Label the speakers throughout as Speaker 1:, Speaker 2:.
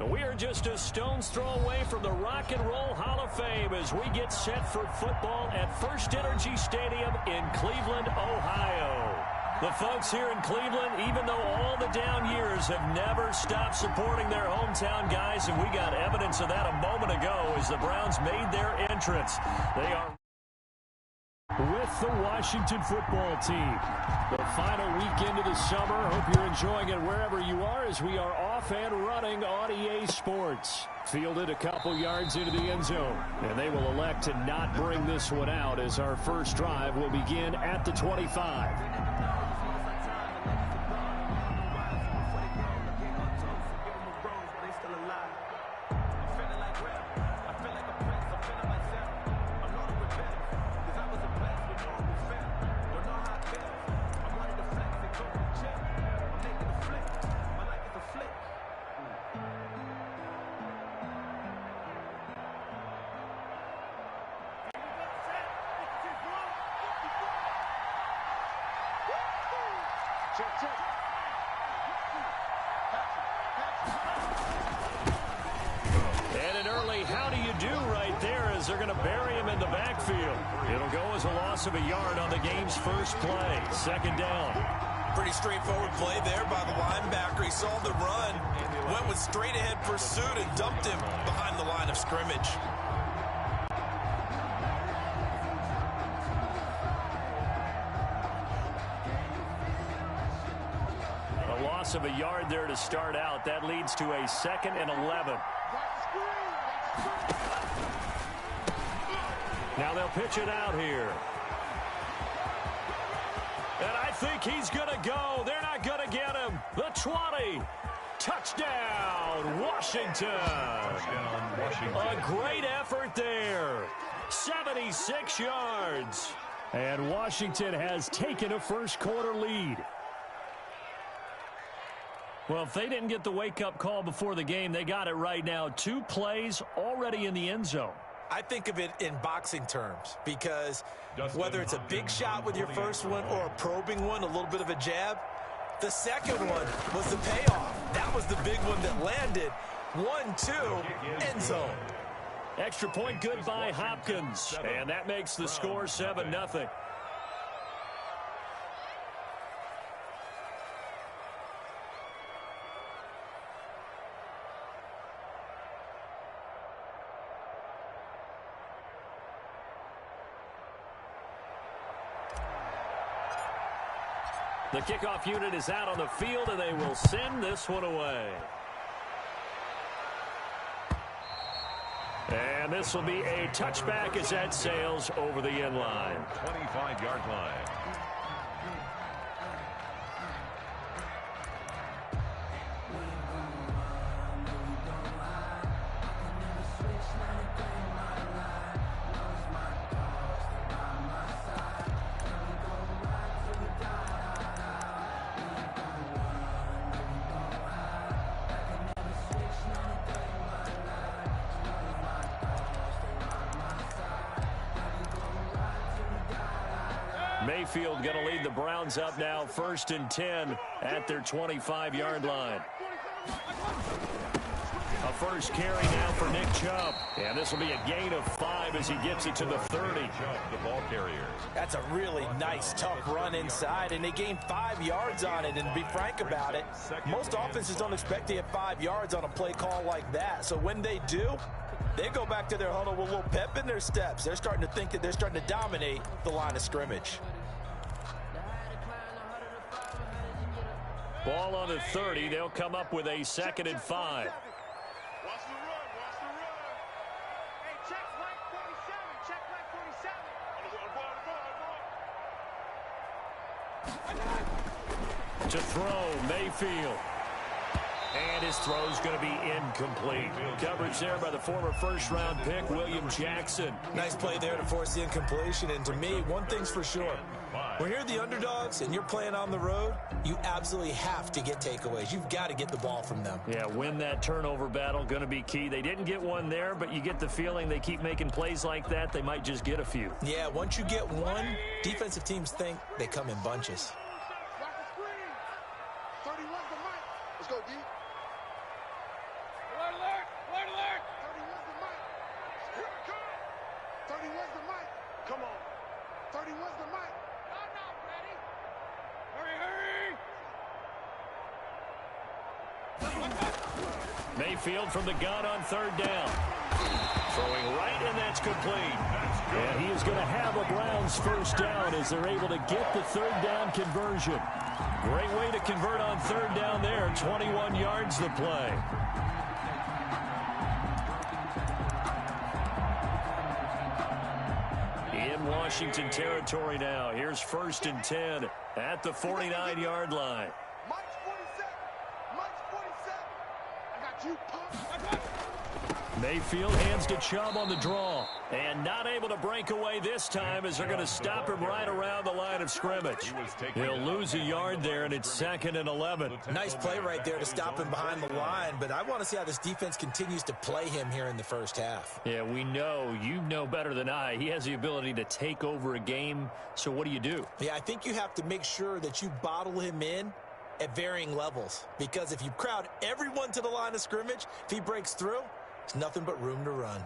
Speaker 1: We are just a stone's throw away from the Rock and Roll Hall of Fame as we get set for football at First Energy Stadium in Cleveland, Ohio. The folks here in Cleveland, even though all the down years, have never stopped supporting their hometown guys, and we got evidence of that a moment ago as the Browns made their entrance. They are with the Washington football team. The final weekend of the summer. Hope you're enjoying it wherever you are as we are off and running on EA Sports. Fielded a couple yards into the end zone. And they will elect to not bring this one out as our first drive will begin at the 25. And an early how do you do right there as they're going to bury him in the backfield. It'll go as a loss of a yard on the game's first play. Second down.
Speaker 2: Pretty straightforward play there by the linebacker. He saw the run, went with straight ahead pursuit and dumped him behind the line of scrimmage.
Speaker 1: Of a yard there to start out. That leads to a 2nd and 11. Now they'll pitch it out here. And I think he's going to go. They're not going to get him. The 20. Touchdown, Washington. Touchdown, Washington. A great effort there. 76 yards. And Washington has taken a first quarter lead. Well, if they didn't get the wake-up call before the game, they got it right now. 2 plays already in the end zone.
Speaker 2: I think of it in boxing terms because whether it's a big shot with your first one or a probing one, a little bit of a jab, the second one was the payoff. That was the big one that landed. 1-2, end zone.
Speaker 1: Extra point good by Hopkins, and that makes the score 7-0. The kickoff unit is out on the field, and they will send this one away. And this will be a touchback as that sails over the end line.
Speaker 3: 25-yard line.
Speaker 1: Mayfield going to lead the Browns up now, 1st and 10 at their 25-yard line. A first carry now for Nick Chubb. And this will be a gain of 5 as he gets it to the 30.
Speaker 3: The ball carriers.
Speaker 2: That's a really nice, tough run inside, and they gained 5 yards on it. And to be frank about it, most offenses don't expect to get 5 yards on a play call like that. So when they do, they go back to their huddle with a little pep in their steps. They're starting to think that they're starting to dominate the line of scrimmage.
Speaker 1: Ball on the 30. They'll come up with a 2nd and 5. To throw, Mayfield. And his throw's going to be incomplete. Coverage there by the former first-round pick, William Jackson.
Speaker 2: Nice play there to force the incompletion. And to me, one thing's for sure. When you're the underdogs and you're playing on the road, you absolutely have to get takeaways. You've got to get the ball from them.
Speaker 1: Yeah, win that turnover battle, going to be key. They didn't get one there, but you get the feeling they keep making plays like that, they might just get a few.
Speaker 2: Yeah, once you get one, defensive teams think they come in bunches.
Speaker 4: Come on. 31's the mic. I'm not ready. Hurry.
Speaker 1: Mayfield from the gun on third down. Throwing right, and that's complete. And he is going to have a Browns first down as they're able to get the third down conversion. Great way to convert on third down there. 21 yards the play. In Washington territory now. Here's 1st and 10 at the 49-yard line.
Speaker 4: Mike's 47. Mike's 47. I got you, punk.
Speaker 1: Mayfield hands to Chubb on the draw. And not able to break away this time as they're going to stop him right around the line of scrimmage. He'll lose a yard there, and it's 2nd and 11.
Speaker 2: Nice play right there to stop him behind the line, but I want to see how this defense continues to play him here in the first half.
Speaker 1: Yeah, we know. You know better than I. He has the ability to take over a game, so what do?
Speaker 2: Yeah, I think you have to make sure that you bottle him in at varying levels, because if you crowd everyone to the line of scrimmage, if he breaks through, it's nothing but room to run.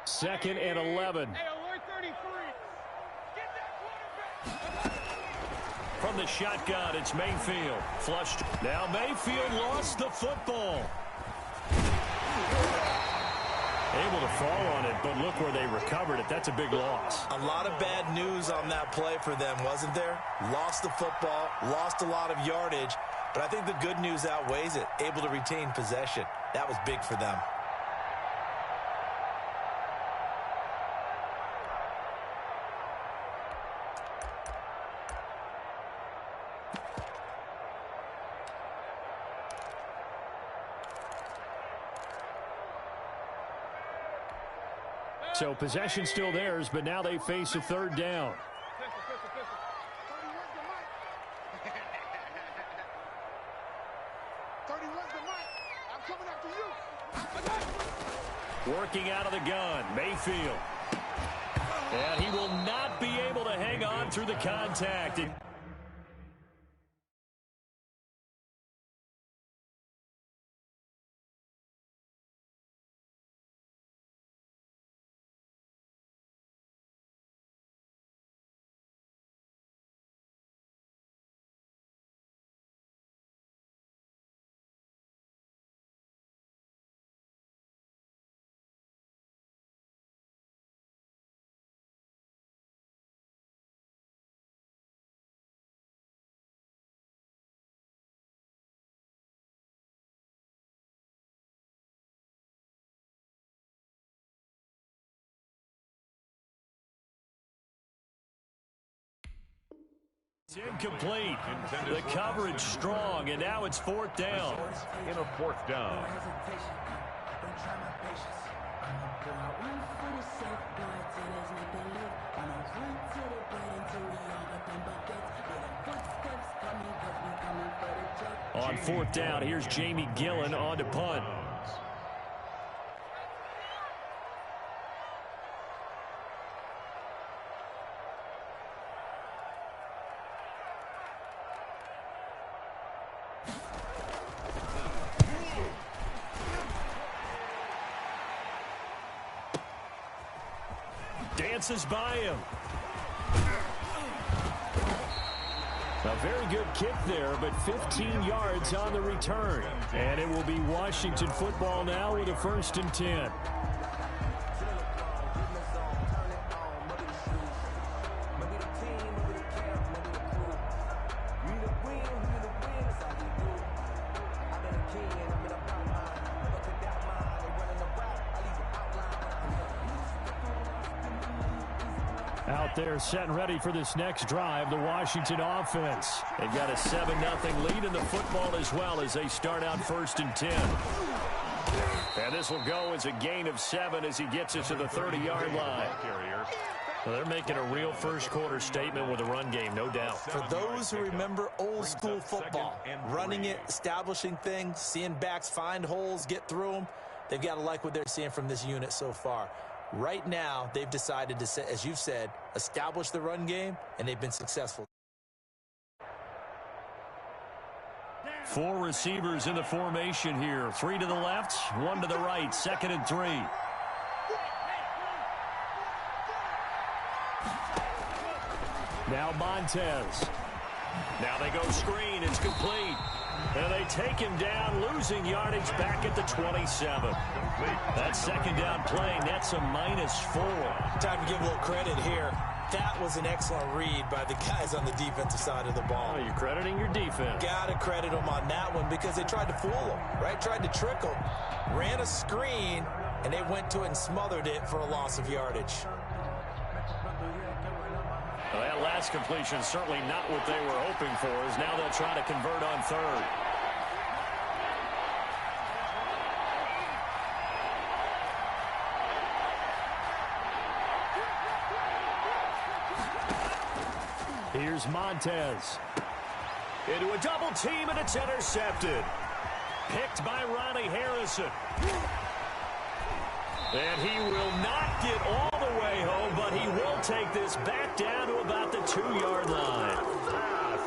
Speaker 1: Second and 11.
Speaker 4: Hey, alert 33. Get that quarterback.
Speaker 1: From the shotgun, it's Mayfield. Flushed. Now Mayfield lost the football. Able to fall on it, but look where they recovered it. That's a big loss.
Speaker 2: A lot of bad news on that play for them, wasn't there? Lost the football, lost a lot of yardage, but I think the good news outweighs it. Able to retain possession. That was big for them.
Speaker 1: So possession still theirs, but now they face a third down.
Speaker 4: 31's the mic. I'm coming after you.
Speaker 1: Working out of the gun, Mayfield. And he will not be able to hang on through the contact. It's incomplete. The coverage strong, and now it's 4th down.
Speaker 3: In a 4th down.
Speaker 1: On 4th down, here's Jamie Gillen on to punt. Dances by him. A very good kick there, but 15 yards on the return. And it will be Washington football now with a 1st and 10. Out there set and ready for this next drive, the Washington offense. They've got a 7-0 lead in the football as well as they start out 1st and 10. And this will go as a gain of 7 as he gets it to the 30-yard line. Well, they're making a real first-quarter statement with a run game, no doubt.
Speaker 2: For those who remember old-school football, running it, establishing things, seeing backs find holes, get through them, they've got to like what they're seeing from this unit so far. Right now, they've decided to, as you've said, establish the run game, and they've been successful.
Speaker 1: Four receivers in the formation here. 3 to the left, 1 to the right. 2nd and 3. Now Montez. Now they go screen. It's complete. And they take him down, losing yardage back at the 27. That second down play nets a -4.
Speaker 2: Time to give a little credit here. That was an excellent read by the guys on the defensive side of the ball.
Speaker 1: Oh, you're crediting your defense.
Speaker 2: Got to credit them on that one because they tried to fool them, right? Tried to trick them. Ran a screen, and they went to it and smothered it for a loss of yardage.
Speaker 1: Well, that last completion certainly not what they were hoping for, as now they'll try to convert on 3rd. Here's Montez. Into a double team, and it's intercepted. Picked by Ronnie Harrison. And he will not get all the way home, but he will take this back down to about the 2-yard line.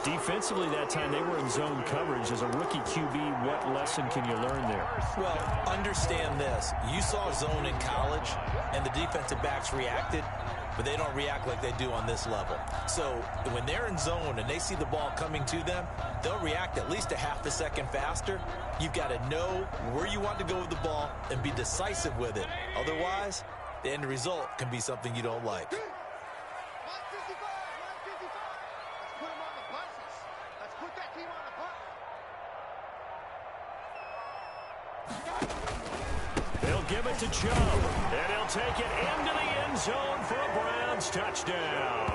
Speaker 1: Defensively that time, they were in zone coverage. As a rookie QB, what lesson can you learn there?
Speaker 2: Well, understand this. You saw zone in college, and the defensive backs reacted, but they don't react like they do on this level. So when they're in zone and they see the ball coming to them, they'll react at least a half a second faster. You've got to know where you want to go with the ball and be decisive with it. Otherwise, the end result can be something you don't like.
Speaker 1: They'll give it to Chubb, and he'll take it into the end zone for a Browns touchdown.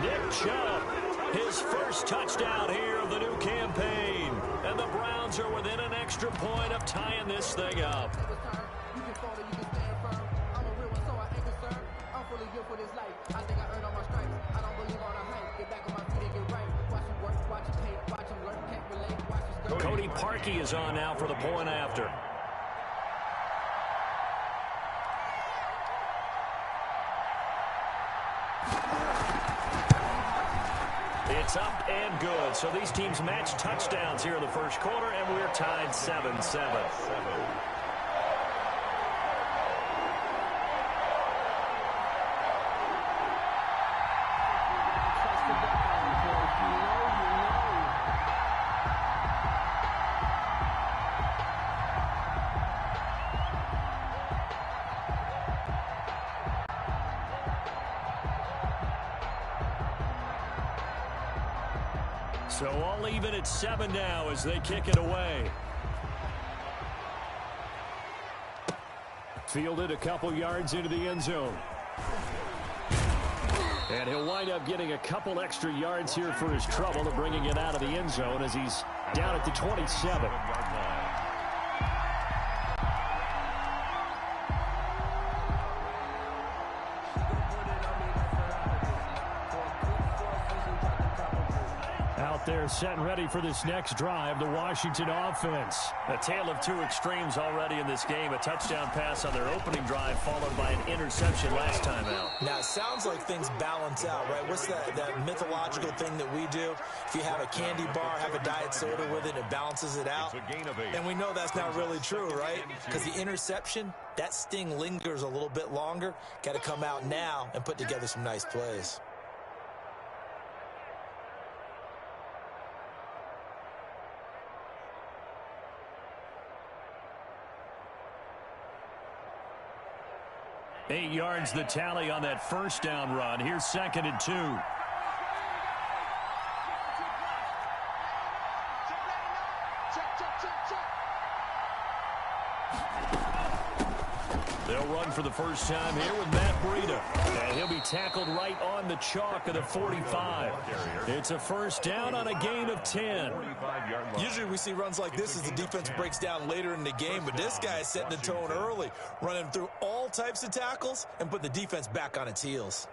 Speaker 1: Nick Chubb, his first touchdown here of the new campaign. And the Browns are within an extra point of tying this thing up. Cody Parkey is on now for the point after. It's up and good. So these teams match touchdowns here in the first quarter, and we're tied 7-7. So all even at 7 now as they kick it away. Fielded a couple yards into the end zone. And he'll wind up getting a couple extra yards here for his trouble to bringing it out of the end zone as he's down at the 27. They're set and ready for this next drive, the Washington offense. A tale of two extremes already in this game. A touchdown pass on their opening drive followed by an interception last time out.
Speaker 2: Now, it sounds like things balance out, right? What's that mythological thing that we do? If you have a candy bar, have a diet soda with it, it balances it out. And we know that's not really true, right? Because the interception, that sting lingers a little bit longer. Got to come out now and put together some nice plays.
Speaker 1: Eight yards the tally on that first down run. Here's 2nd and 2. They'll run for the first time here with Matt Breida. And he'll be tackled right on the chalk of the 45. It's a first down on a gain of 10.
Speaker 2: Usually we see runs like this as the defense breaks down later in the game, but this guy is setting the tone early, running through all types of tackles and put the defense back on its heels.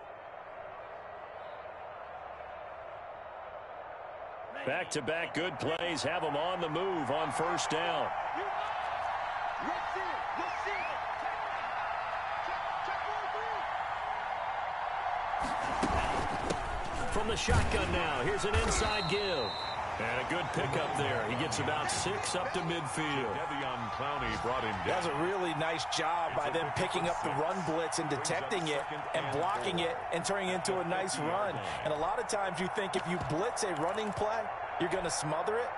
Speaker 1: Back-to-back good plays have them on the move on first down. From the shotgun now, here's an inside give. And a good pickup there. He gets about 6 up to midfield.
Speaker 2: That's a really nice job by them picking up the run blitz and detecting it and blocking it and turning it into a nice run. And a lot of times you think if you blitz a running play, you're going to smother it.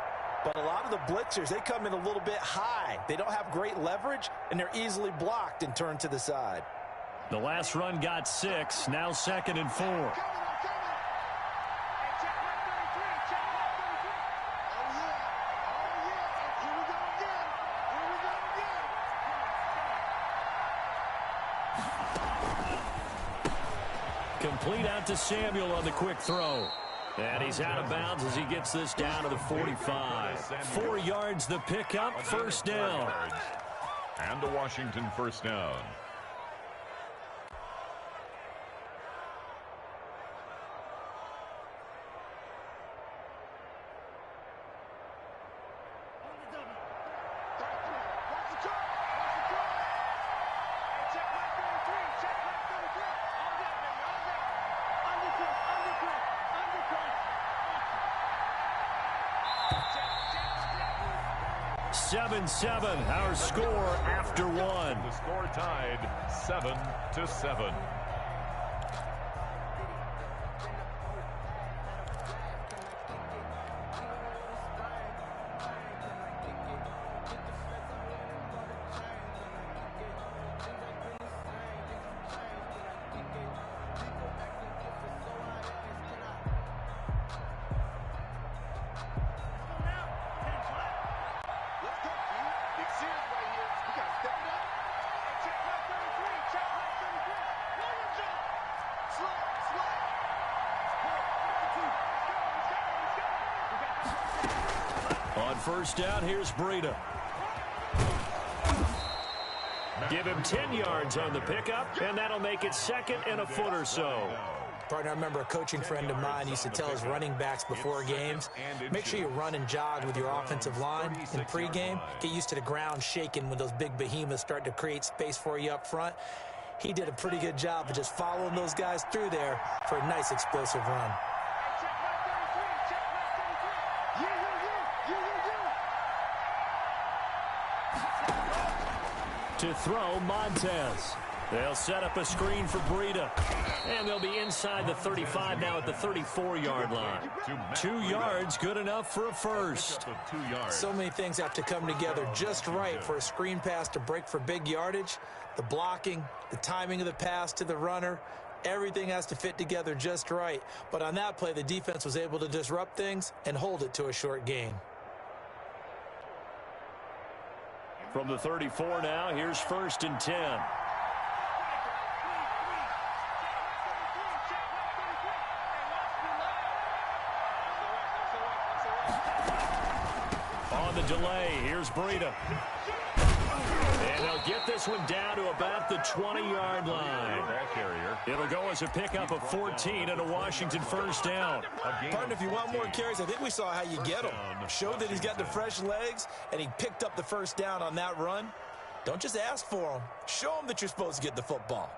Speaker 2: But a lot of the blitzers, they come in a little bit high. They don't have great leverage, and they're easily blocked and turned to the side.
Speaker 1: The last run got 6. Now 2nd and 4. Complete out to Samuel on the quick throw. And he's out of bounds as he gets this down to the 45. 4 yards the pickup, first down.
Speaker 3: And a Washington first down.
Speaker 1: Our score after 1.
Speaker 3: The score tied 7-7.
Speaker 1: On first down, here's Breida. Give him 10 yards on the pickup, and that'll make it 2nd and a foot or so.
Speaker 5: Partner, I remember a coaching friend of mine used to tell his running backs before games, make sure you run and jog with your offensive line in pregame. Get used to the ground shaking when those big behemoths start to create space for you up front. He did a pretty good job of just following those guys through there for a nice explosive run.
Speaker 1: To throw, Montez. They'll set up a screen for Breida. And they'll be inside the 35 now at the 34-yard line. 2 yards, good enough for a first.
Speaker 5: So many things have to come together just right for a screen pass to break for big yardage. The blocking, the timing of the pass to the runner, everything has to fit together just right. But on that play, the defense was able to disrupt things and hold it to a short gain.
Speaker 1: From the 34 now, here's 1st and 10. On the delay, here's Breida. And they'll get this one down to about the 20-yard line. It'll go as a pickup of 14 and a Washington first down.
Speaker 2: Partner, if you want more carries, I think we saw how you get them. Showed that he's got the fresh legs, and he picked up the first down on that run. Don't just ask for him. Show him that you're supposed to get the football.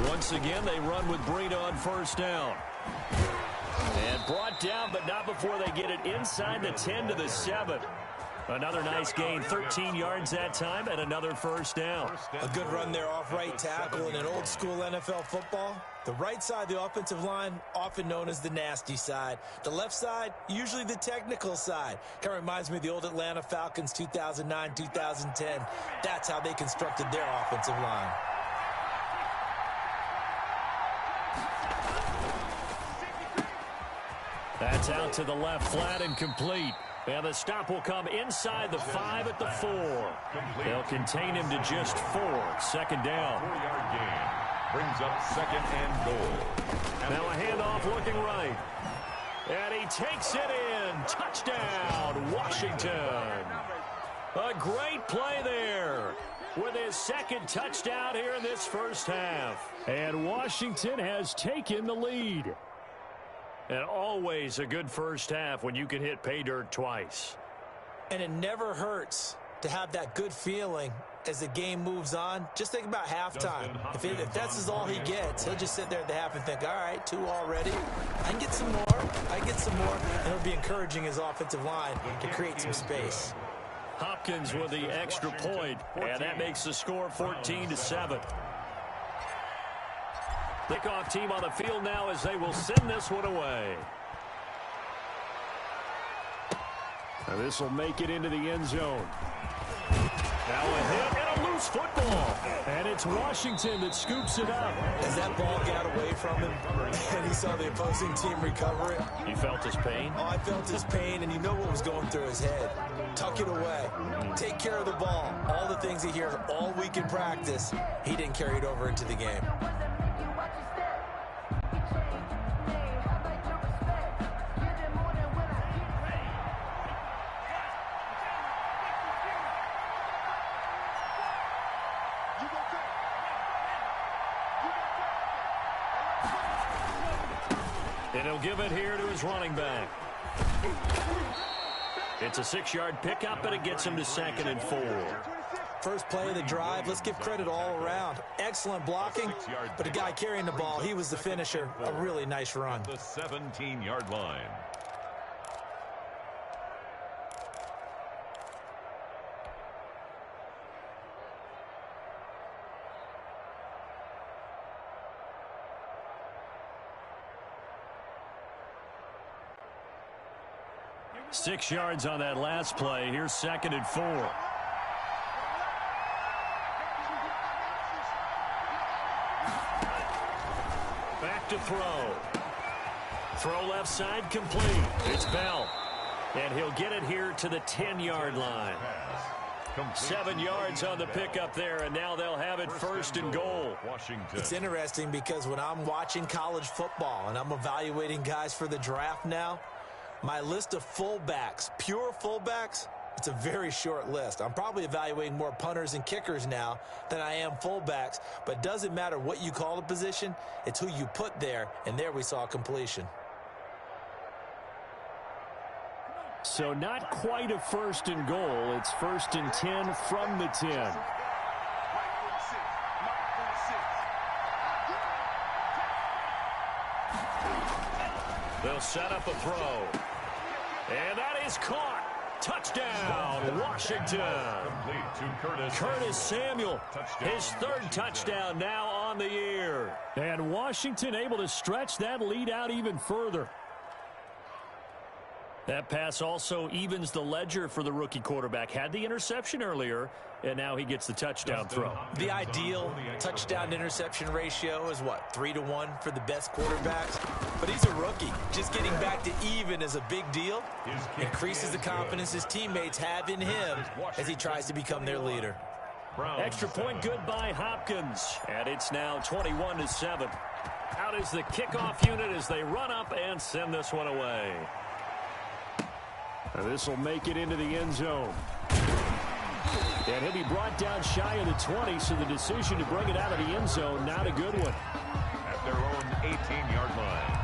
Speaker 1: Once again, they run with Breida on first down. And brought down, but not before they get it inside the 10 to the 7. Another nice gain, 13 yards that time, and another first down.
Speaker 2: A good run there off right tackle in an old-school NFL football. The right side of the offensive line, often known as the nasty side. The left side, usually the technical side. Kind of reminds me of the old Atlanta Falcons 2009-2010. That's how they constructed their offensive line.
Speaker 1: That's out to the left, flat and complete. And the stop will come inside the 5 at the 4. They'll contain him to just 4. 2nd down.
Speaker 3: 4-yard gain. Brings up 2nd and goal.
Speaker 1: Now a handoff looking right. And he takes it in. Touchdown, Washington. A great play there with his 2nd touchdown here in this first half. And Washington has taken the lead. And always a good first half when you can hit pay dirt twice.
Speaker 5: And it never hurts to have that good feeling as the game moves on. Just think about halftime. If that's all he gets, he'll just sit there at the half and think, all right, 2 already. I can get some more. And it'll be encouraging his offensive line to create some space.
Speaker 1: Hopkins with the extra point, and that makes the score 14-7. Kickoff team on the field now as they will send this one away. And this will make it into the end zone. Now a hit and a loose football. And it's Washington that scoops it up.
Speaker 5: As that ball got away from him and he saw the opposing team recover it.
Speaker 1: You felt his pain?
Speaker 5: Oh, I felt his pain, and you know what was going through his head. Tuck it away. Take care of the ball. All the things he hears all week in practice, he didn't carry it over into the game.
Speaker 1: And he'll give it here to his running back. It's a 6-yard pickup, and it gets him to 2nd and 4.
Speaker 5: First play of the drive, let's give credit all around. Excellent blocking, but the guy carrying the ball, he was the finisher. A really nice run.
Speaker 3: The 17-yard line.
Speaker 1: Six yards on that last play. Here's 2nd and 4. Back to throw. Throw left side complete. It's Bell. And he'll get it here to the 10-yard line. 7 yards on the pickup there, and now they'll have it 1st and goal.
Speaker 3: Washington.
Speaker 5: It's interesting because when I'm watching college football and I'm evaluating guys for the draft now, my list of fullbacks, pure fullbacks, it's a very short list. I'm probably evaluating more punters and kickers now than I am fullbacks, but it doesn't matter what you call the position, it's who you put there, and there we saw completion.
Speaker 1: So not quite a 1st and goal. It's 1st and 10 from the 10. They'll set up a throw. And that is caught. Touchdown, Washington. Curtis Samuel, his 3rd touchdown now on the year. And Washington able to stretch that lead out even further. That pass also evens the ledger for the rookie quarterback. Had the interception earlier, and now he gets the touchdown throw.
Speaker 5: The ideal touchdown-interception ratio is, what, 3-to-1 for the best quarterbacks? But he's a rookie. Just getting back to even is a big deal. Increases the confidence his teammates have in him as he tries to become their leader.
Speaker 1: Extra point good by Hopkins. And it's now 21-7. Out is the kickoff unit as they run up and send this one away. And this will make it into the end zone. And he'll be brought down shy of the 20, so the decision to bring it out of the end zone, not a good one.
Speaker 3: At their own 18-yard line.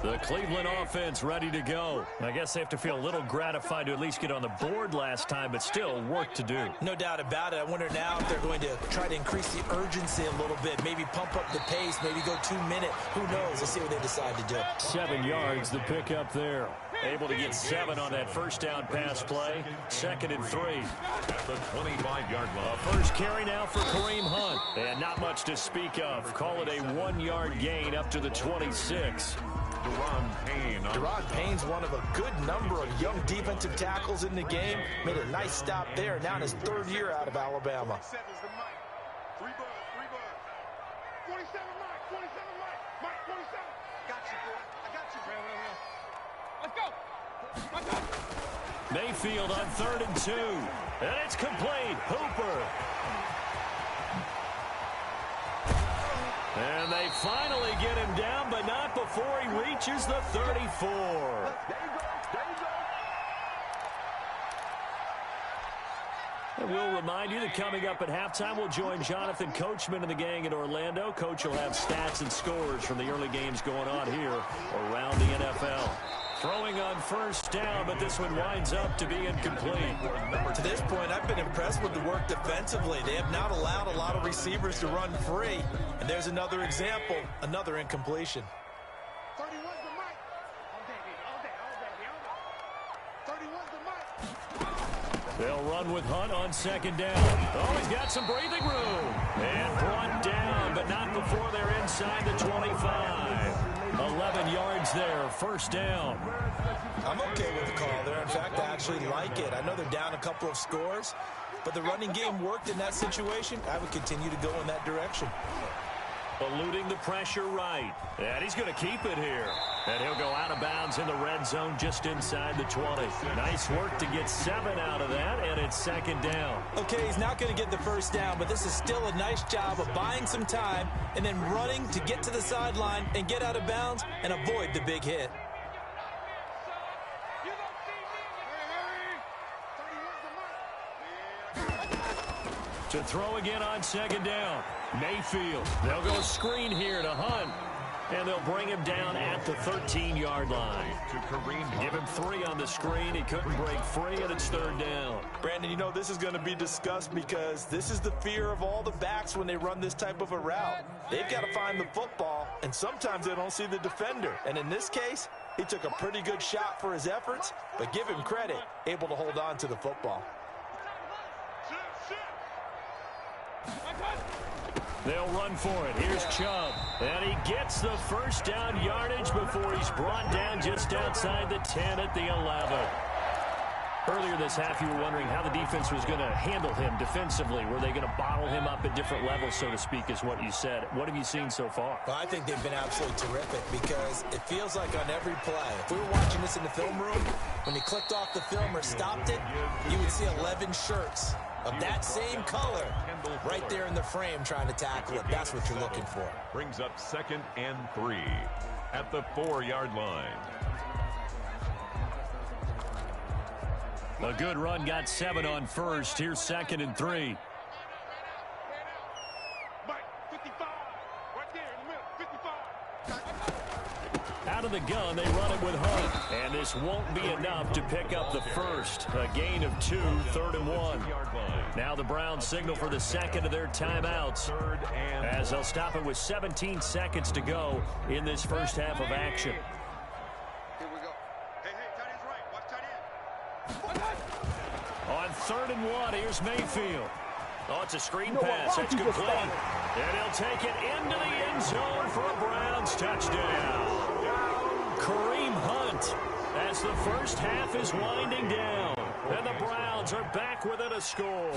Speaker 1: The Cleveland offense ready to go. I guess they have to feel a little gratified to at least get on the board last time, but still work to do.
Speaker 5: No doubt about it. I wonder now if they're going to try to increase the urgency a little bit, maybe pump up the pace, maybe go 2 minute. Who knows? Let's see what they decide to do.
Speaker 1: 7 yards, the pickup there. Able to get 7 on that first down pass play. 2nd and 3.
Speaker 3: At the 25-yard line.
Speaker 1: First carry now for Kareem Hunt. And not much to speak of. Call it a 1-yard gain up to the 26.
Speaker 5: Deron Payne's one of a good number of young defensive tackles in the game. Made a nice stop there. Now in his 3rd year out of Alabama.
Speaker 4: 47 Mike. 47 Mike. 47 Mike. Mike 47. got you, boy. I got you.
Speaker 6: Let's go. Let's go.
Speaker 1: Mayfield on 3rd and 2. And it's complete. Hooper. And they finally get him down, but not before he reaches the 34.
Speaker 4: There you go. There you go.
Speaker 1: And we'll remind you that coming up at halftime, we'll join Jonathan Coachman and the gang in Orlando. Coach will have stats and scores from the early games going on here around the NFL. Throwing on 1st down, but this one winds up to be incomplete.
Speaker 2: To this point, I've been impressed with the work defensively. They have not allowed a lot of receivers to run free. And there's another example, another incompletion.
Speaker 4: 31's the mic. All day. 31's the mic.
Speaker 1: They'll run with Hunt on 2nd down. Oh, he's got some breathing room. And brought down, but not before they're inside the 25. 11 yards there, 1st down.
Speaker 2: I'm okay with the call there. In fact, I actually like it. I know they're down a couple of scores, but the running game worked in that situation. I would continue to go in that direction.
Speaker 1: Eluding the pressure right. And he's going to keep it here. And he'll go out of bounds in the red zone just inside the 20. Nice work to get 7 out of that, and it's 2nd down.
Speaker 5: Okay, he's not going to get the 1st down, but this is still a nice job of buying some time and then running to get to the sideline and get out of bounds and avoid the big hit.
Speaker 4: You don't see me. 31's the mic.
Speaker 1: To throw again on 2nd down. Mayfield. They'll go screen here to Hunt. And they'll bring him down at the 13-yard line. Give him 3 on the screen. He couldn't break free, and it's 3rd down.
Speaker 2: Brandon, you know this is going to be discussed because this is the fear of all the backs when they run this type of a route. They've got to find the football, and sometimes they don't see the defender. And in this case, he took a pretty good shot for his efforts, but give him credit, able to hold on to the football.
Speaker 1: They'll run for it. Here's Chubb. And he gets the 1st down yardage before he's brought down just outside the 10 at the 11. Earlier this half, you were wondering how the defense was going to handle him defensively. Were they going to bottle him up at different levels, so to speak, is what you said. What have you seen so far?
Speaker 2: Well, I think they've been absolutely terrific because it feels like on every play, if we were watching this in the film room, when he clicked off the film or stopped it, you would see 11 shirts of that same color right there in the frame trying to tackle it. That's what you're looking for.
Speaker 3: Brings up 2nd and 3 at the 4-yard line.
Speaker 1: A good run got 7 on 1st. Here's 2nd and 3.
Speaker 4: Mike, 55. Right there in the middle, 55.
Speaker 1: Out of the gun, they run it with Hunt. And this won't be enough to pick up the 1st. A gain of 2, 3rd and 1. Now the Browns signal for the 2nd of their timeouts as they'll stop it with 17 seconds to go in this first half of action.
Speaker 4: Here we go. Hey, tight end's right. Watch tight end.
Speaker 1: On 3rd and 1, here's Mayfield. Oh, it's a screen pass. It's complete. And he'll take it into the end zone for a Browns touchdown. Kareem Hunt as the first half is winding down. And the Browns are back within a score.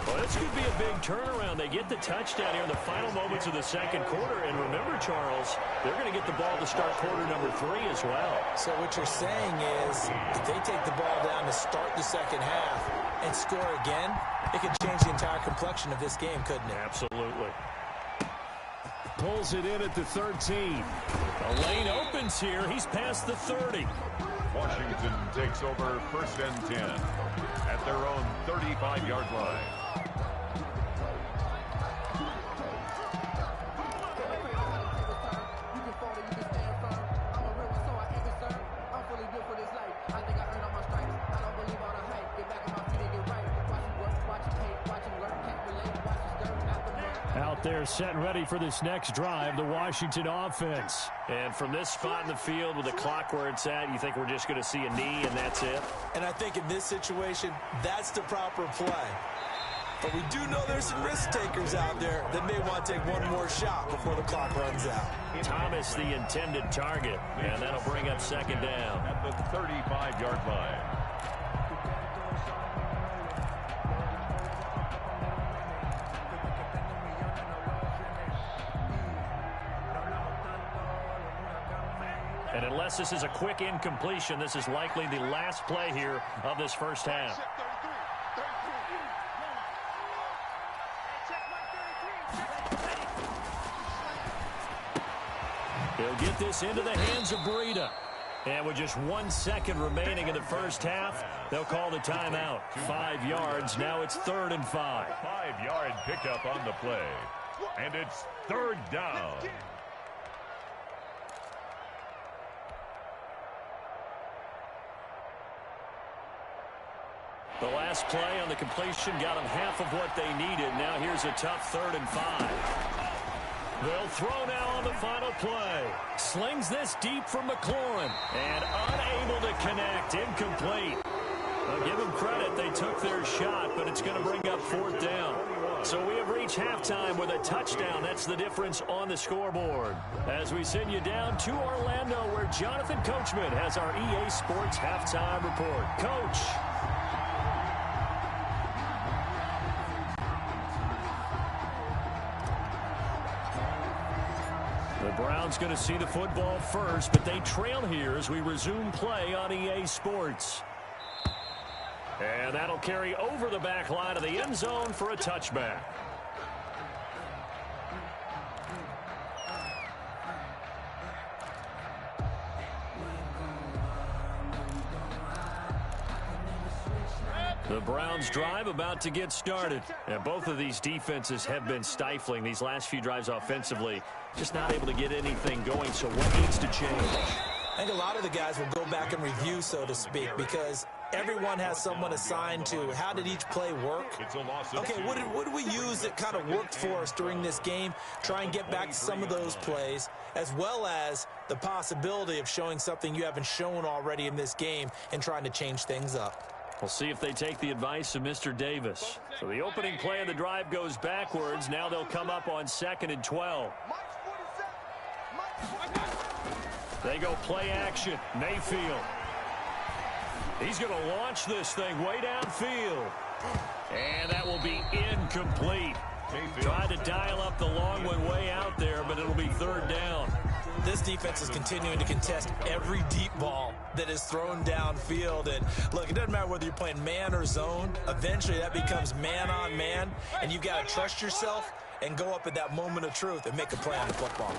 Speaker 1: Well, this could be a big turnaround. They get the touchdown here in the final moments of the 2nd quarter. And remember, Charles, they're going to get the ball to start quarter number 3 as well.
Speaker 5: So what you're saying is if they take the ball down to start the 2nd half and score again, it could change the entire complexion of this game, couldn't it?
Speaker 1: Absolutely. Pulls it in at the 13. The lane opens here. He's past the 30.
Speaker 3: Washington takes over 1st and 10 at their own 35-yard line.
Speaker 1: They're set and ready for this next drive, the Washington offense. And from this spot in the field with the clock where it's at, you think we're just going to see a knee and that's it?
Speaker 2: And I think in this situation, that's the proper play. But we do know there's some risk takers out there that may want to take one more shot before the clock runs out.
Speaker 1: Thomas, the intended target, and that'll bring up 2nd down.
Speaker 3: At the 35-yard line.
Speaker 1: Unless this is a quick incompletion, this is likely the last play here of this first half. He'll get this into the hands of Breida. And with just 1 second remaining in the first half, they'll call the timeout. 5 yards. Now it's 3rd and 5.
Speaker 3: 5-yard pickup on the play. And it's 3rd down.
Speaker 1: The last play on the completion got them half of what they needed. Now here's a tough 3rd and 5. They'll throw now on the final play. Slings this deep from McLaurin. And unable to connect. Incomplete. I'll give them credit. They took their shot, but it's going to bring up 4th down. So we have reached halftime with a touchdown. That's the difference on the scoreboard. As we send you down to Orlando, where Jonathan Coachman has our EA Sports halftime report. Coach. The Browns going to see the football first, but they trail here as we resume play on EA Sports. And that'll carry over the back line of the end zone for a touchback. The Browns drive about to get started. And both of these defenses have been stifling these last few drives offensively. Just not able to get anything going, so what needs to change?
Speaker 5: I think a lot of the guys will go back and review, so to speak, because everyone has someone assigned to how did each play work. Okay, what did we use that kind of worked for us during this game? Try and get back to some of those plays, as well as the possibility of showing something you haven't shown already in this game and trying to change things up.
Speaker 1: We'll see if they take the advice of Mr. Davis. So the opening play of the drive goes backwards. Now they'll come up on 2nd and 12. They go play action. Mayfield. He's going to launch this thing way downfield. And that will be incomplete. Tried to dial up the long one way out there, but it'll be 3rd down.
Speaker 5: This defense is continuing to contest every deep ball that is thrown downfield. And look, it doesn't matter whether you're playing man or zone. Eventually that becomes man on man, and you've got to trust yourself and go up at that moment of truth and make a play on the football.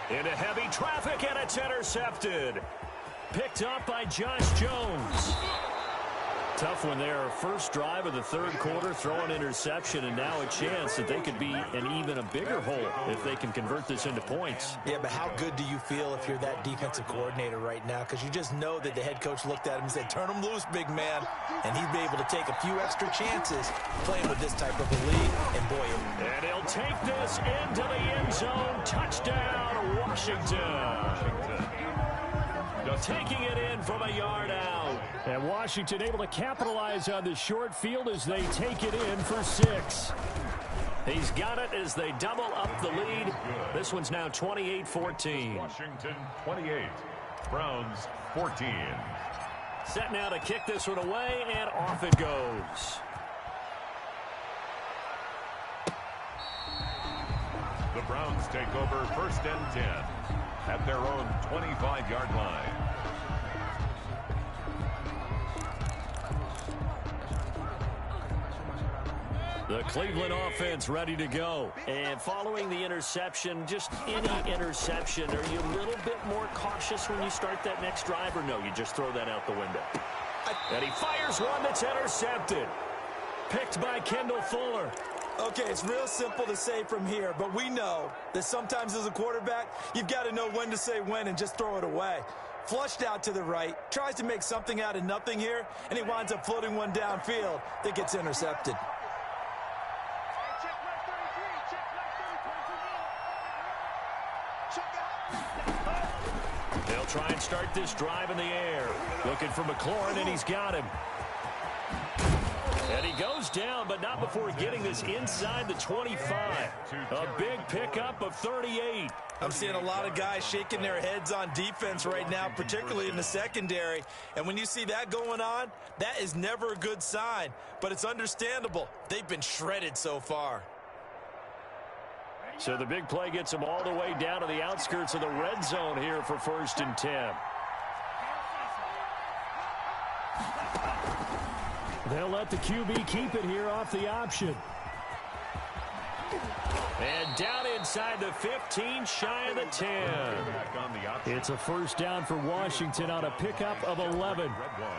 Speaker 1: Into heavy traffic, and it's intercepted. Picked up by Josh Jones. Tough one there. First drive of the 3rd quarter, throw an interception, and now a chance that they could be in even a bigger hole if they can convert this into points.
Speaker 5: Yeah, but how good do you feel if you're that defensive coordinator right now? Because you just know that the head coach looked at him and said, turn him loose, big man. And he'd be able to take a few extra chances playing with this type of a lead. And boy,
Speaker 1: and he'll take this into the end zone. Touchdown, Washington. Taking it in from a yard out. And Washington able to capitalize on the short field as they take it in for 6. He's got it as they double up the lead. This one's now 28-14.
Speaker 3: Washington 28, Browns 14.
Speaker 1: Set now to kick this one away, and off it goes.
Speaker 3: The Browns take over 1st and 10 at their own 25-yard line.
Speaker 1: The Cleveland offense ready to go. And following the interception, just any interception, are you a little bit more cautious when you start that next drive, or no, you just throw that out the window? And he fires one that's intercepted. Picked by Kendall Fuller.
Speaker 5: okay, it's real simple to say from here, but we know that sometimes as a quarterback, you've got to know when to say when and just throw it away. Flushed out to the right, tries to make something out of nothing here, and he winds up floating one downfield that gets intercepted.
Speaker 1: They'll try and start this drive in the air. Looking for McLaurin, and he's got him. And he goes down, but not before getting this inside the 25. A big pickup of 38.
Speaker 5: I'm seeing a lot of guys shaking their heads on defense right now, particularly in the secondary. And when you see that going on, that is never a good sign. But it's understandable. They've been shredded so far.
Speaker 1: So the big play gets them all the way down to the outskirts of the red zone here for 1st and 10.
Speaker 7: They'll let the QB keep it here off the option.
Speaker 1: And down inside the 15, shy of the 10.
Speaker 7: It's a 1st down for Washington on a pickup of 11.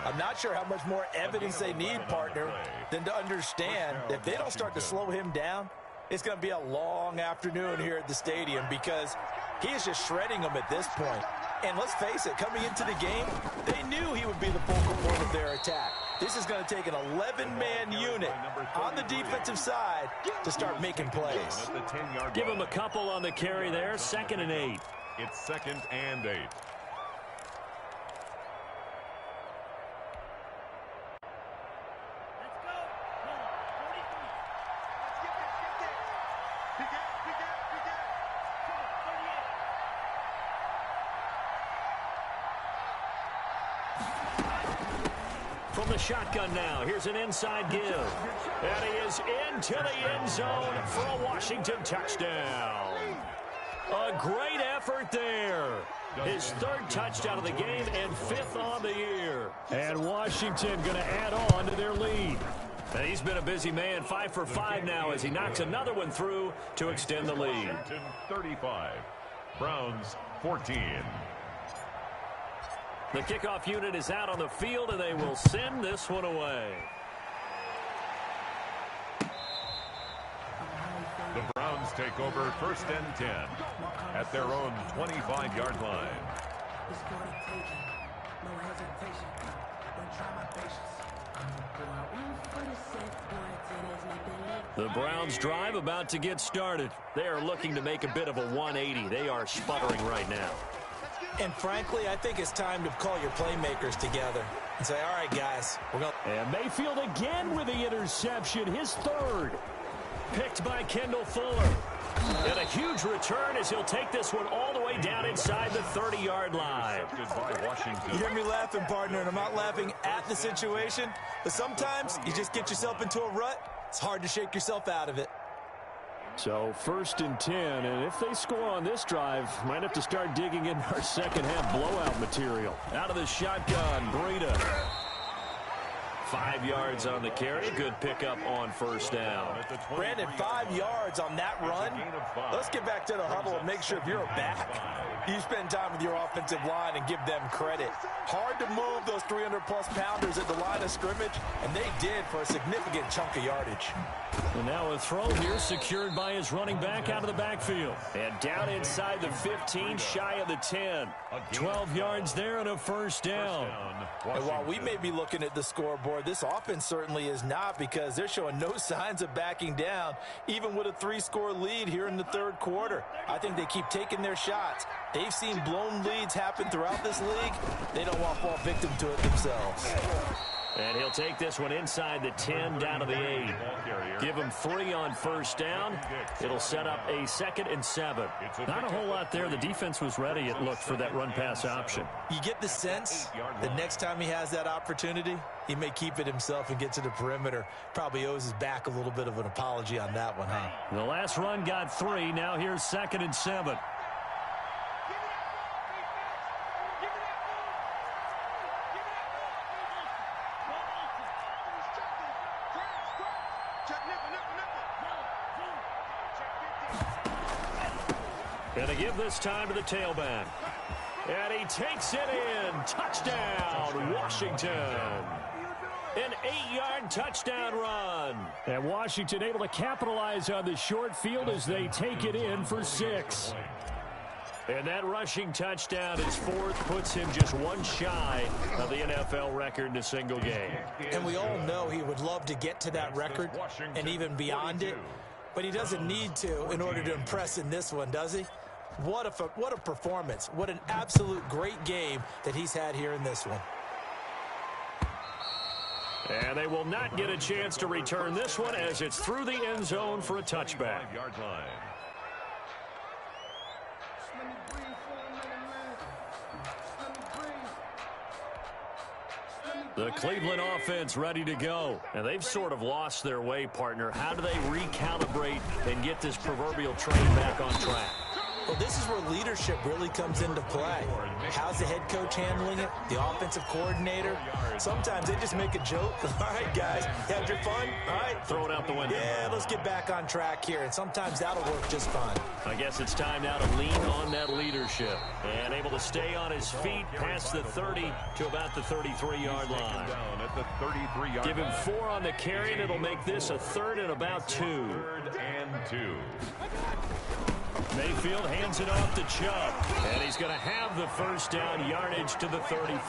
Speaker 2: I'm not sure how much more evidence they need, partner, than to understand if they don't start to slow him down, it's going to be a long afternoon here at the stadium because he is just shredding them at this point. And let's face it, coming into the game, they knew he would be the focal point of their attack. This is going to take an 11-man unit on the defensive side to start making plays.
Speaker 1: Give him a couple on the carry there, 2nd and 8.
Speaker 3: It's 2nd and 8.
Speaker 1: From the shotgun now, here's an inside give. And he is into the end zone for a Washington touchdown. A great effort there. His 3rd touchdown of the game and 5th on the year.
Speaker 7: And Washington going to add on to their lead.
Speaker 1: And he's been a busy man, 5 for 5 now as he knocks another one through to extend the lead.
Speaker 3: Washington 35, Browns 14.
Speaker 1: The kickoff unit is out on the field, and they will send this one away.
Speaker 3: The Browns take over 1st and 10 at their own 25-yard line.
Speaker 1: The Browns drive about to get started. They are looking to make a bit of a 180. They are sputtering right now.
Speaker 2: And frankly, I think it's time to call your playmakers together and say, all right, guys, we're going to...
Speaker 7: And Mayfield again with the interception, his 3rd.
Speaker 1: Picked by Kendall Fuller. And a huge return as he'll take this one all the way down inside the 30-yard line.
Speaker 2: You hear me laughing, partner, and I'm not laughing at the situation, but sometimes you just get yourself into a rut. It's hard to shake yourself out of it.
Speaker 7: So 1st and 10, and if they score on this drive, might have to start digging in our second-half blowout material.
Speaker 1: Out of the shotgun, Breida. 5 yards on the carry. Good pickup on 1st down.
Speaker 2: Brandon, 5 yards on that run. Let's get back to the huddle and make sure if you're back, you spend time with your offensive line and give them credit. Hard to move those 300-plus pounders at the line of scrimmage, and they did for a significant chunk of yardage.
Speaker 7: And now a throw here secured by his running back out of the backfield.
Speaker 1: And down inside the 15, shy of the 10.
Speaker 7: 12 yards there and a 1st down.
Speaker 2: And while we may be looking at the scoreboard, this offense certainly is not because they're showing no signs of backing down, even with a 3-score lead here in the 3rd quarter. I think they keep taking their shots. They've seen blown leads happen throughout this league. They don't want to fall victim to it themselves.
Speaker 1: And he'll take this one inside the 10 down to the 8. Give him 3 on 1st down. It'll set up a 2nd and 7.
Speaker 7: Not a whole lot there. The defense was ready, it looked, for that run-pass option.
Speaker 2: You get the sense the next time he has that opportunity, he may keep it himself and get to the perimeter. Probably owes his back a little bit of an apology on that one, huh?
Speaker 7: The last run got 3. Now here's 2nd and 7.
Speaker 1: And to give this time to the tailback. And he takes it in. Touchdown, Washington. An 8-yard touchdown run.
Speaker 7: And Washington able to capitalize on the short field as they take it in for 6.
Speaker 1: And that rushing touchdown is 4th, puts him just one shy of the NFL record in a single game.
Speaker 2: And we all know he would love to get to that record and even beyond it, but he doesn't need to in order to impress in this one, does he? What a performance. What an absolute great game that he's had here in this one.
Speaker 1: And they will not get a chance to return this one as it's through the end zone for a touchback. The Cleveland offense ready to go. And they've sort of lost their way, partner. How do they recalibrate and get this proverbial train back on track?
Speaker 5: Well, this is where leadership really comes into play. How's the head coach handling it? The offensive coordinator? Sometimes they just make a joke. All right, guys, you had your fun? All right.
Speaker 1: Throw it out the window.
Speaker 5: Yeah, let's get back on track here. And sometimes that'll work just fine.
Speaker 1: I guess it's time now to lean on that leadership. And able to stay on his feet past the 30 to about the 33-yard line. Give him 4 on the carry, and it'll make this a 3rd and about 2.
Speaker 3: 3rd and 2.
Speaker 1: Mayfield hands it off to Chubb, and he's going to have the first down yardage to the 35.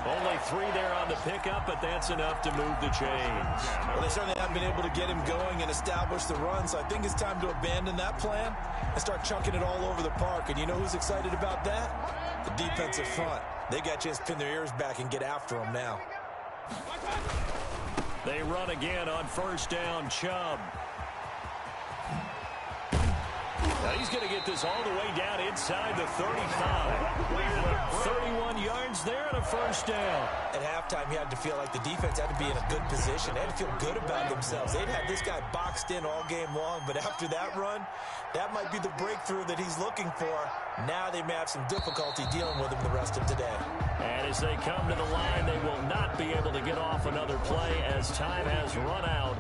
Speaker 1: Only 3 there on the pickup, but that's enough to move the chains.
Speaker 2: Well, they certainly haven't been able to get him going and establish the run, so I think it's time to abandon that plan and start chunking it all over the park. And you know who's excited about that? The defensive front. They got a chance to pin their ears back and get after him now.
Speaker 1: They run again on first down, Chubb. Now he's going to get this all the way down inside the 35. 31 yards there and a first down.
Speaker 5: At halftime, you had to feel like the defense had to be in a good position. They had to feel good about themselves. They'd had this guy boxed in all game long, but after that run, that might be the breakthrough that he's looking for. Now they may have some difficulty dealing with him the rest of today.
Speaker 1: And as they come to the line, they will not be able to get off another play as time has run out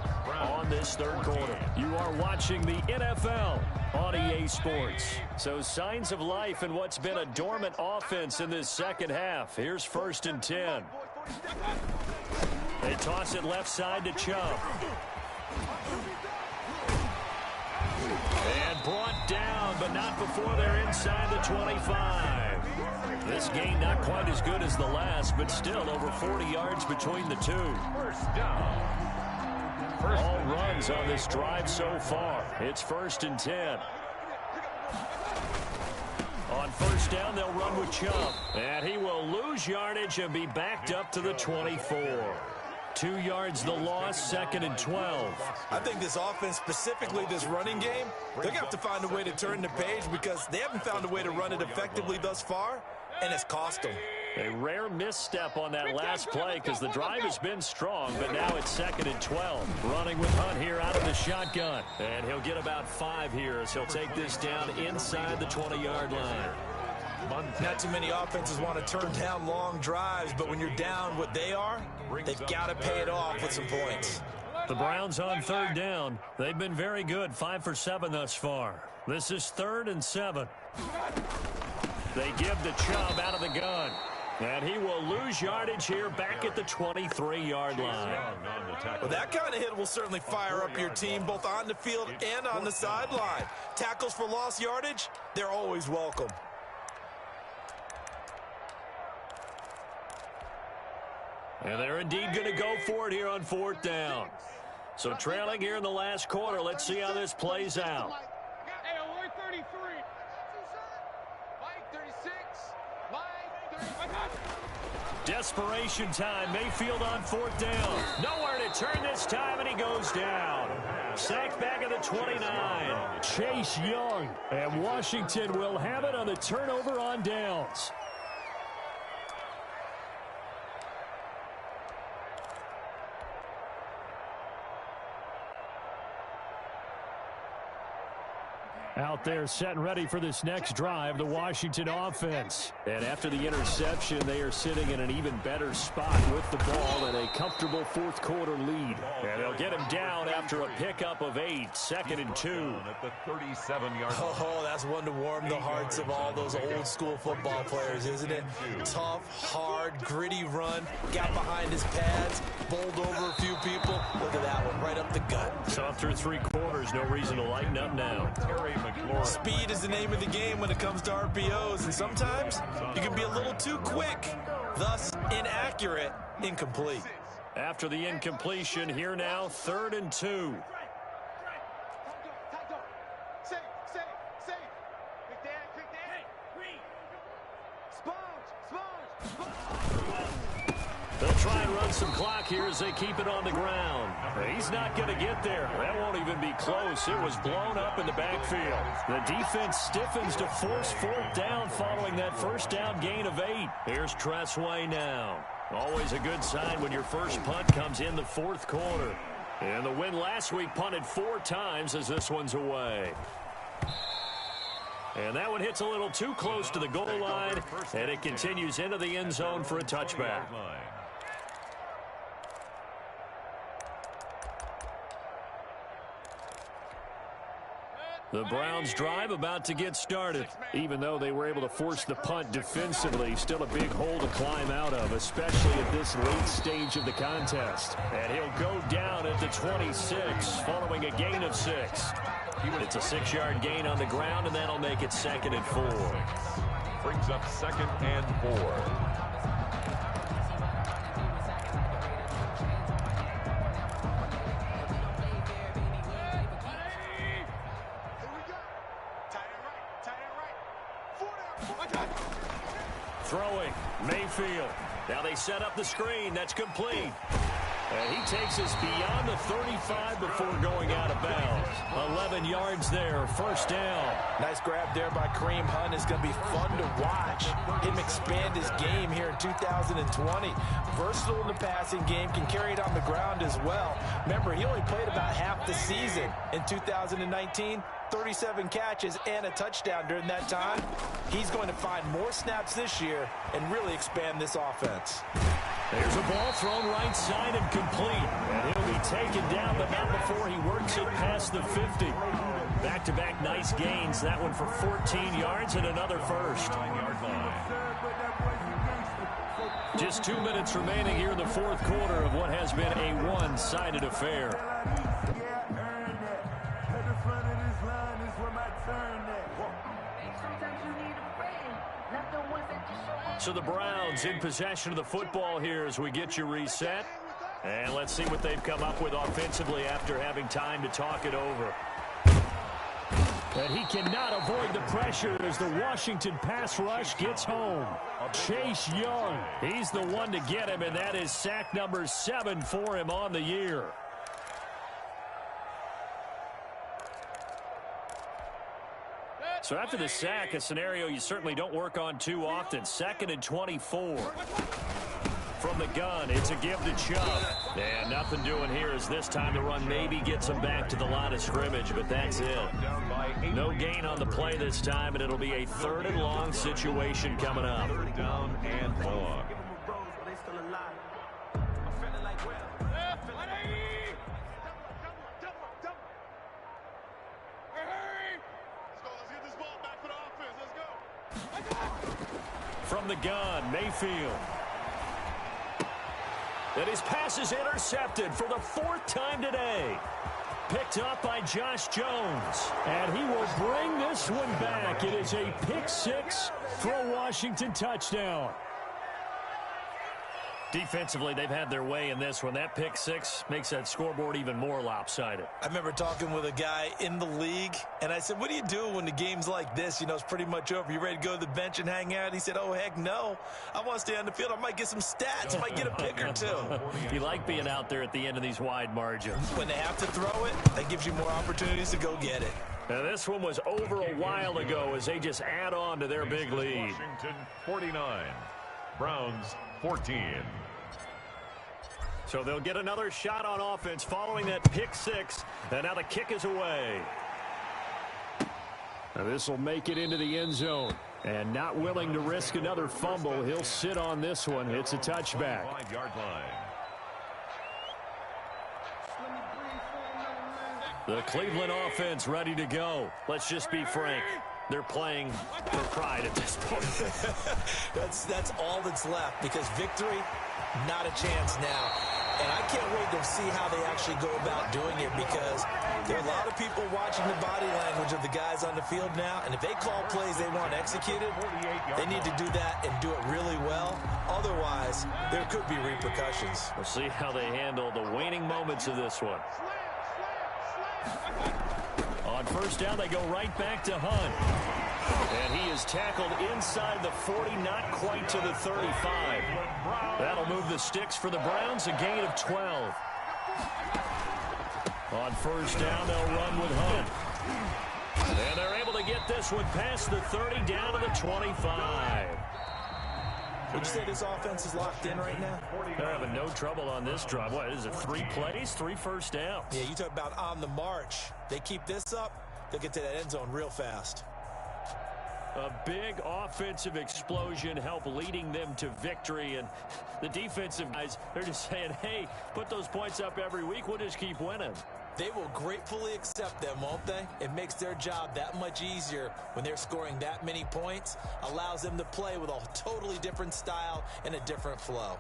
Speaker 1: on this 3rd quarter. You are watching the NFL on EA Sports. So signs of life in what's been a dormant offense in this second half. Here's 1st and 10. They toss it left side to Chubb. And brought down, but not before they're inside the 25. This game not quite as good as the last, but still over 40 yards between the two.
Speaker 3: First down.
Speaker 1: All runs on this drive so far. It's 1st and 10. On first down, they'll run with Chubb. And he will lose yardage and be backed up to the 24. 2 yards the loss, 2nd and 12.
Speaker 2: I think this offense, specifically this running game, they're going to have to find a way to turn the page because they haven't found a way to run it effectively thus far, and it's cost them.
Speaker 1: A rare misstep on that last play because the drive has been strong, but now it's 2nd and 12. Running with Hunt here out of the shotgun. And he'll get about 5 here as he'll take this down inside the 20-yard line.
Speaker 2: Not too many offenses want to turn down long drives, but when you're down what they are, they've got to pay it off with some points.
Speaker 1: The Browns on 3rd down. They've been very good, 5 for 7 thus far. This is 3rd and 7. They give to Chubb out of the gun. And he will lose yardage here back at the 23-yard line.
Speaker 2: Well, that kind of hit will certainly fire up your team both on the field and on the sideline. Tackles for lost yardage, they're always welcome.
Speaker 1: And they're indeed going to go for it here on 4th down. So trailing here in the last quarter, let's see how this plays out.
Speaker 6: Hey, alert 33. Mike 36. Mike 35.
Speaker 1: Desperation time. Mayfield on 4th down. Nowhere to turn this time, and he goes down. Sacked back at the 29.
Speaker 7: Chase Young. And Washington will have it on the turnover on downs. Out there set and ready for this next drive, the Washington offense. And after the interception, they are sitting in an even better spot with the ball and a comfortable 4th quarter lead.
Speaker 1: And they'll get him down after a pickup of 8, 2nd and 2.
Speaker 3: At the 37-yard line.
Speaker 2: Oh, that's one to warm the hearts of all those old school football players, isn't it? Tough, hard, gritty run, got behind his pads, bowled over a few people. Look at that one, right up the gut.
Speaker 1: So up through 3 quarters, no reason to lighten up now.
Speaker 2: Speed is the name of the game when it comes to RPOs, and sometimes you can be a little too quick, thus inaccurate, incomplete.
Speaker 1: After the incompletion, here now, 3rd and 2.
Speaker 6: Safe. Quick Dan. Sponge.
Speaker 1: They'll try and run some clock here as they keep it on the ground. He's not going to get there. That won't even be close. It was blown up in the backfield. The defense stiffens to force fourth down following that first down gain of 8. Here's Tressway now. Always a good sign when your first punt comes in the fourth quarter. And the win last week punted 4 times as this one's away. And that one hits a little too close to the goal line, and it continues into the end zone for a touchback. The Browns drive about to get started. Even though they were able to force the punt defensively, still a big hole to climb out of, especially at this late stage of the contest. And he'll go down at the 26 following a gain of 6. It's a 6-yard gain on the ground, and that'll make it 2nd and 4.
Speaker 3: Brings up 2nd and 4.
Speaker 1: Throwing, Mayfield. Now they set up the screen. That's complete. And he takes us beyond the 35 before going out of bounds. 11 yards there, first down.
Speaker 2: Nice grab there by Kareem Hunt. It's going to be fun to watch him expand his game here in 2020. Versatile in the passing game, can carry it on the ground as well. Remember, he only played about half the season in 2019. 37 catches and a touchdown during that time. He's going to find more snaps this year and really expand this offense.
Speaker 1: There's a ball thrown right side and complete. And he'll be taken down, but not before he works it past the 50. Back-to-back nice gains. That one for 14 yards and another first. Just 2 minutes remaining here in the fourth quarter of what has been a one-sided affair. So the Browns in possession of the football here as we get you reset. And let's see what they've come up with offensively after having time to talk it over. And he cannot avoid the pressure as the Washington pass rush gets home. Chase Young, he's the one to get him, and that is sack number 7 for him on the year. So after the sack, a scenario you certainly don't work on too often. 2nd and 24. From the gun, it's a give to Chubb. And nothing doing here as this time the run maybe gets him back to the line of scrimmage, but that's it. No gain on the play this time, and it'll be a 3rd and long situation coming up.
Speaker 3: 3rd down and long.
Speaker 1: From the gun, Mayfield. And his pass is intercepted for the 4th time today. Picked up by Josh Jones. And he will bring this one back. It is a pick 6 for a Washington touchdown. Defensively, they've had their way in this one. That pick 6 makes that scoreboard even more lopsided.
Speaker 2: I remember talking with a guy in the league, and I said, what do you do when the game's like this? You know, it's pretty much over. You ready to go to the bench and hang out? He said, oh, heck no. I want to stay on the field. I might get some stats. I might get a pick or 2.
Speaker 1: You like being out there at the end of these wide margins.
Speaker 2: When they have to throw it, that gives you more opportunities to go get it.
Speaker 1: Now, this one was over a while ago as they just add on to their big lead.
Speaker 3: Washington 49, Browns 14.
Speaker 1: So they'll get another shot on offense following that pick 6. And now the kick is away. Now this will make it into the end zone. And not willing to risk another fumble, he'll sit on this one. It's a touchback.
Speaker 3: 5-yard line.
Speaker 1: The Cleveland offense ready to go. Let's just be frank. They're playing for pride at this point.
Speaker 2: That's all that's left, because victory, not a chance now. And I can't wait to see how they actually go about doing it, because there are a lot of people watching the body language of the guys on the field now, and if they call plays they want executed, they need to do that and do it really well. Otherwise, there could be repercussions.
Speaker 1: We'll see how they handle the waning moments of this one. On first down, they go right back to Hunt. And he is tackled inside the 40, not quite to the 35. That'll move the sticks for the Browns, a gain of 12. On first down, they'll run with Hunt. And they're able to get this one past the 30, down to the 25.
Speaker 2: Would you say this offense is locked in right now?
Speaker 1: They're having no trouble on this drive. What is it, 3 plays, 3 first downs?
Speaker 2: Yeah, you talk about on the march. They keep this up, they'll get to that end zone real fast.
Speaker 1: A big offensive explosion helped leading them to victory. And the defensive guys, they're just saying, hey, put those points up every week. We'll just keep winning.
Speaker 2: They will gratefully accept them, won't they? It makes their job that much easier when they're scoring that many points. Allows them to play with a totally different style and a different flow.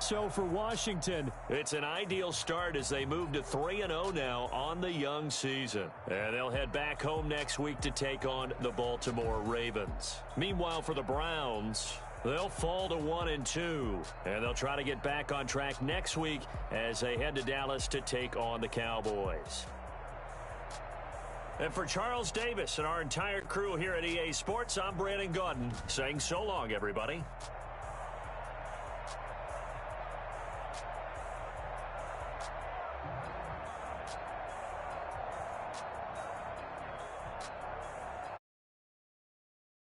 Speaker 1: So for Washington, it's an ideal start as they move to 3-0 now on the young season. And they'll head back home next week to take on the Baltimore Ravens. Meanwhile, for the Browns, they'll fall to 1-2. And they'll try to get back on track next week as they head to Dallas to take on the Cowboys. And for Charles Davis and our entire crew here at EA Sports, I'm Brandon Gaudin saying so long, everybody.